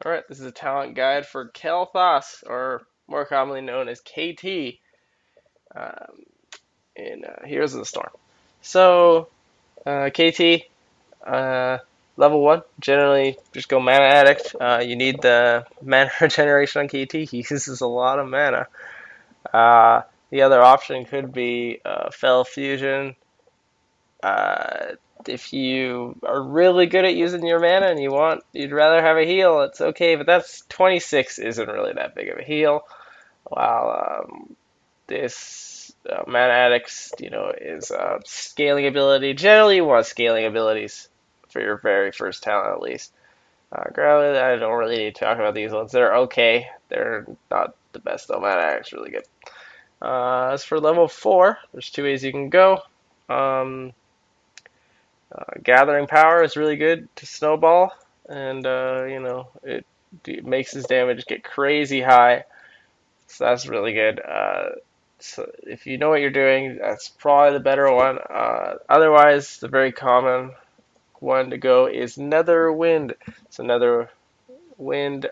Alright, this is a talent guide for Kael'thas, or more commonly known as KT, um, in Heroes of the Storm. So, KT, uh, level 1, generally just go Mana Addict. You need the mana regeneration on KT, he uses a lot of mana. The other option could be Fell Fusion. Uh, if you are really good at using your mana and you'd rather have a heal, it's okay, but that's 26 isn't really that big of a heal. While this mana addicts, is scaling ability. Generally, you want scaling abilities for your very first talent at least. Granted, I don't really need to talk about these ones. They're okay. They're not the best though. Mana addicts really good. As for level 4, there's two ways you can go. Um, Gathering power is really good to snowball, and it makes his damage get crazy high. So that's really good. So if you know what you're doing, that's probably the better one. Otherwise, the very common one to go is Nether Wind. So Nether Wind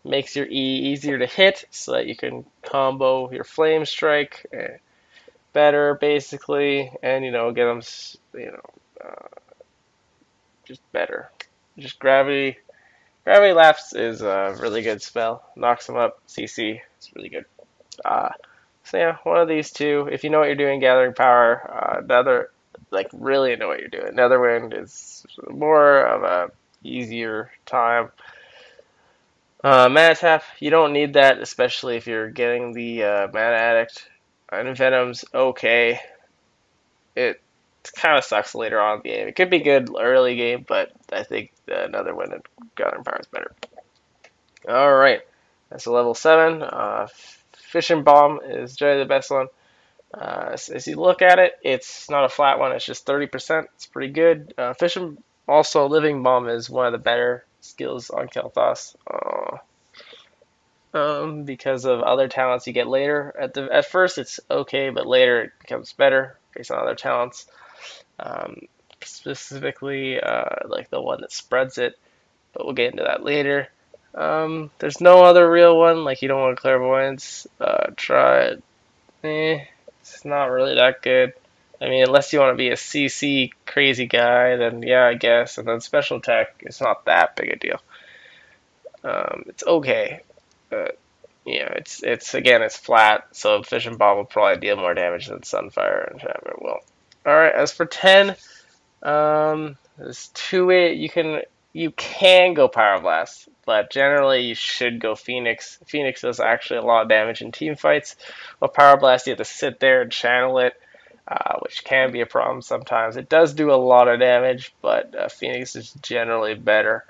makes your E easier to hit, so that you can combo your Flame Strike better, basically, and get them, just better. Just Gravity Lapse is a really good spell. Knocks them up. CC. It's really good. Uh, so yeah, one of these two. If you know what you're doing, Gathering Power. Really know what you're doing. Netherwind is more of a easier time. Mana Tap, you don't need that, especially if you're getting the Mana Addict. And Venom's okay. It kind of sucks later on in the game. It could be good early game, but I think another one and Gathering Power is better. All right, that's a level 7. Fishing Bomb is generally the best one. As you look at it, it's not a flat one. It's just 30%. It's pretty good. Fishing also Living Bomb is one of the better skills on Kael'thas. Because of other talents you get later. At first it's okay, but later it becomes better based on other talents. Specifically, like the one that spreads it, but we'll get into that later. There's no other real one. Like you don't want clairvoyance. Try it. It's not really that good. I mean, unless you want to be a CC crazy guy, then yeah, I guess. And then special attack, it's not that big a deal. It's okay. It's again, it's flat, so Fission Bomb will probably deal more damage than Sunfire and Enchantment will. All right, as for 10, there's two ways you can go Pyroblast, but generally you should go Phoenix. Phoenix does actually a lot of damage in team fights. While Pyroblast, you have to sit there and channel it, which can be a problem sometimes. It does do a lot of damage, but Phoenix is generally better.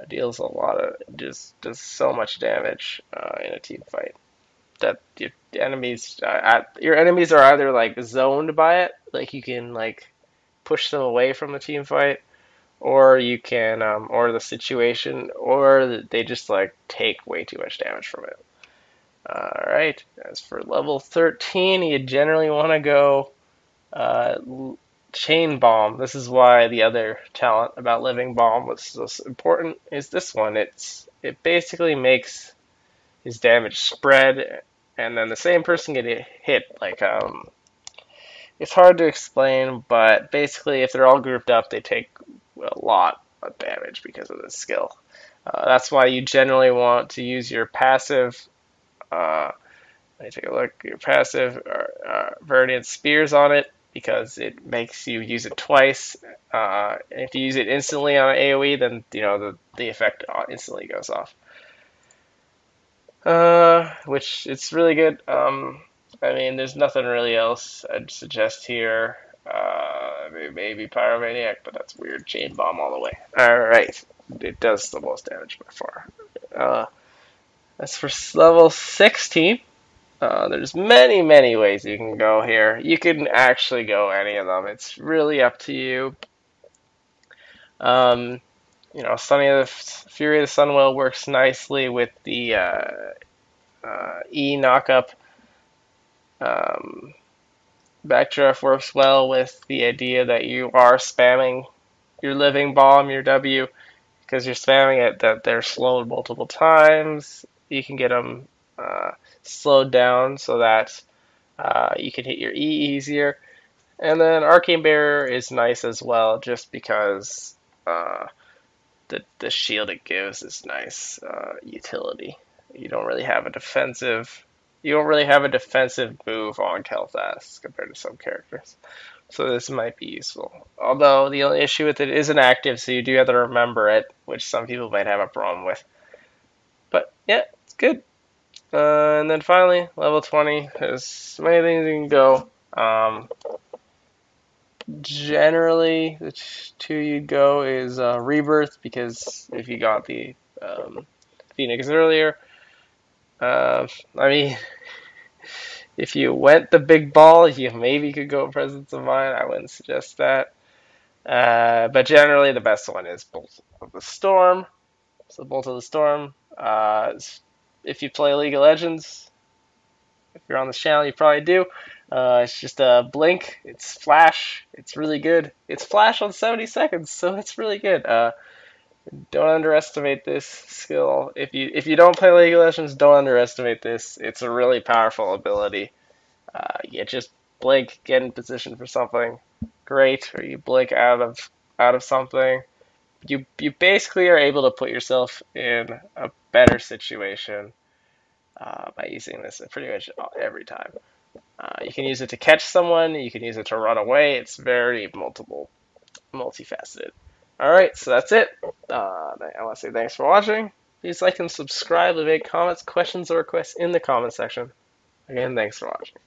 It deals a lot of, just does so much damage in a team fight that your enemies are either like zoned by it, like you can like push them away from the team fight, or you can or the situation, or they just like take way too much damage from it. All right. As for level 13, you generally want to go uh, Chain Bomb. This is why the other talent about Living Bomb was so important. Is this one? It basically makes his damage spread, and then the same person get hit. It's hard to explain, but basically, if they're all grouped up, they take a lot of damage because of this skill. That's why you generally want to use your passive. Let me take a look. Your passive Verdant Spears on it because it makes you use it twice. And if you use it instantly on an AoE, then the effect instantly goes off. Which it's really good. I mean, there's nothing really else I'd suggest here. Maybe Pyromaniac, but that's weird. Chain Bomb all the way. Alright. It does the most damage by far. As for level 16, there's many, many ways you can go here. You can actually go any of them. It's really up to you. Sunny of the Fury of the Sunwell works nicely with the E knockup. Backdraft works well with the idea that you are spamming your Living Bomb, your W, because you're spamming it that they're slowed multiple times. You can get them slowed down so that you can hit your E easier. And then Arcane Barrier is nice as well, just because the shield it gives is nice utility. You don't really have a defensive. You don't really have a defensive move on Kael'thas compared to some characters. So this might be useful. Although the only issue with it isn't active, so you do have to remember it, which some people might have a problem with. But yeah, it's good. And then finally, level 20. There's many things you can go. Generally, the two you'd go is Rebirth, because if you got the Phoenix earlier, I mean, if you went the big ball, you maybe could go Presence of Mind. I wouldn't suggest that. But generally, the best one is Bolt of the Storm. So Bolt of the Storm. If you play League of Legends, if you're on this channel, you probably do. It's just a blink. It's flash. It's really good. It's flash on 70 seconds, so it's really good. Don't underestimate this skill. If you don't play League of Legends, don't underestimate this. It's a really powerful ability. You just blink, get in position for something great, or you blink out of something. You basically are able to put yourself in a better situation by using this pretty much every time. You can use it to catch someone. You can use it to run away. It's very multifaceted. All right, so that's it. I want to say thanks for watching. Please like and subscribe. Leave any comments, questions, or requests in the comment section. Again, thanks for watching.